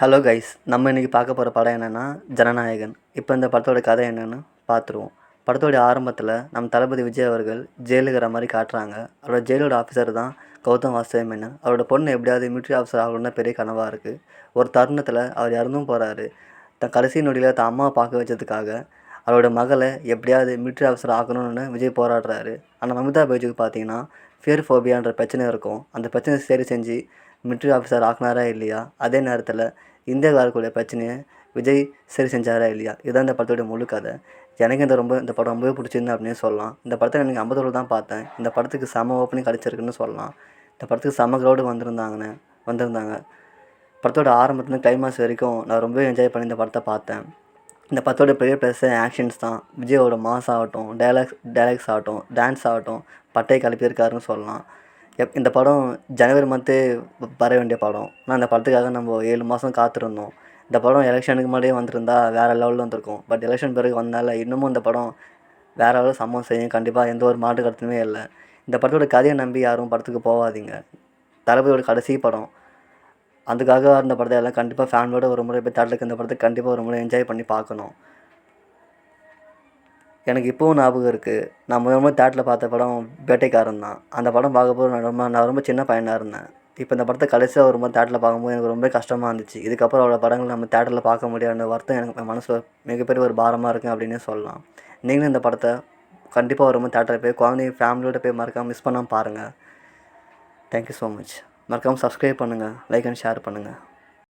Hello guys, நம்ம இன்றைக்கி பார்க்க போகிற படம் என்னென்னா ஜனநாயகன். இப்போ இந்த படத்தோட கதை என்னென்னு பார்த்துருவோம். படத்தோடைய ஆரம்பத்தில் நம்ம தளபதி விஜய் அவர்கள் ஜெயிலுக்கு இருக்கிற மாதிரி காட்டுறாங்க. அவரோட ஜெயிலோட ஆஃபீஸர் தான் கௌதம் வாசுதேவன். அவரோட பொண்ணு எப்படியாவது மிலிட்ரி ஆஃபீஸர் ஆகணும்னு பெரிய கனவாக இருக்குது. ஒரு தருணத்தில் அவர் இறந்தும் போகிறாரு. தன் கடைசி நொடியில் தன் அம்மாவை பார்க்க வச்சதுக்காக அவரோட மகளை எப்படியாவது மிலிட்ரி ஆஃபீஸர் ஆகணும்னு விஜய் போராடுறாரு. ஆனால் மமிதா பைஜுக்கு பார்த்தீங்கன்னா ஃபியர் ஃபோபியான்ற பிரச்சனை இருக்கும். அந்த பிரச்சனை சரி செஞ்சு மிலிட்ரி ஆஃபீஸர் ஆக்குனாரா இல்லையா, அதே நேரத்தில் இந்தியாவில் இருக்கக்கூடிய பிரச்சனையை விஜய் சரி செஞ்சாரா இல்லையா, இதுதான் இந்த படத்தோட முழு கதை. எனக்கு இந்த படம் ரொம்பவே பிடிச்சிருந்து அப்படின்னு சொல்லலாம். இந்த படத்தை எனக்கு 50 தான் பார்த்தேன். இந்த படத்துக்கு செம ஓப்பனிங் கிடச்சிருக்குன்னு சொல்லலாம். இந்த படத்துக்கு செம க்ரௌடு வந்திருந்தாங்க. படத்தோட ஆரம்பத்துலேருந்து கிளைமாக்ஸ் வரைக்கும் நான் ரொம்பவே என்ஜாய் பண்ணி இந்த படத்தை பார்த்தேன். இந்த படத்தோட பெரிய ப்ளஸ் ஆக்ஷன்ஸ் தான். விஜயோட மாஸ் ஆகட்டும், டைலாக்ஸ் ஆகட்டும், டான்ஸ் ஆகட்டும், பட்டையை கிளப்பியிருக்காருன்னு சொல்லலாம். இந்த படம் ஜனவரி மந்த்தே வர வேண்டிய படம். ஆனால் இந்த படத்துக்காக நம்ம 7 மாதம் காத்திருந்தோம். இந்த படம் எலெக்ஷனுக்கு முன்னாடியே வந்திருந்தா வேறு லெவலில் வந்திருக்கும். பட் எலெக்ஷன் பிறகு வந்தனால இன்னமும் இந்த படம் வேறு லெவலில் சம்பவம் செய்யும். கண்டிப்பாக எந்த ஒரு மாற்று கருத்துமே இல்லை. இந்த படத்தோட கதையை நம்பி யாரும் படத்துக்கு போகாதீங்க. தளபதியோட கடைசி படம். அதுக்காக இந்த படத்தை எல்லாம் கண்டிப்பாக ஃபேமிலியோட ஒரு முறை போய் தேட்டருக்கு இந்த படத்தை கண்டிப்பாக ஒரு முறை என்ஜாய் பண்ணி பார்க்கணும். எனக்கு இப்போவும் ஞாபகம் இருக்குது. நான் முதல் தேட்டரில் பார்த்த படம் வேட்டைக்காரன் தான். அந்த படம் பார்க்கும்போது நான் ரொம்ப சின்ன பையனாக இருந்தேன். இப்போ இந்த படத்தை கடைசியாக ஒரு முறை தேட்டரில் பார்க்கும்போது எனக்கு ரொம்ப கஷ்டமாக இருந்துச்சு. இதுக்கப்புறம் அவ்வளோ படங்கள் நம்ம தேட்டரில் பார்க்க முடியாத வருத்தம் எனக்கு மனசில் மிகப்பெரிய ஒரு பாரமாக இருக்குது அப்படின்னே சொல்லலாம். நீங்களும் இந்த படத்தை கண்டிப்பாக ஒரு முறை தேட்டரில் போய் குழந்தைங்க ஃபேமிலியோடு போய் மறக்காமல் மிஸ் பண்ணாமல் பாருங்கள். Thank you so much. மறக்காமல் சப்ஸ்கிரைப் பண்ணுங்கள், லைக் அண்ட் ஷேர் பண்ணுங்கள்.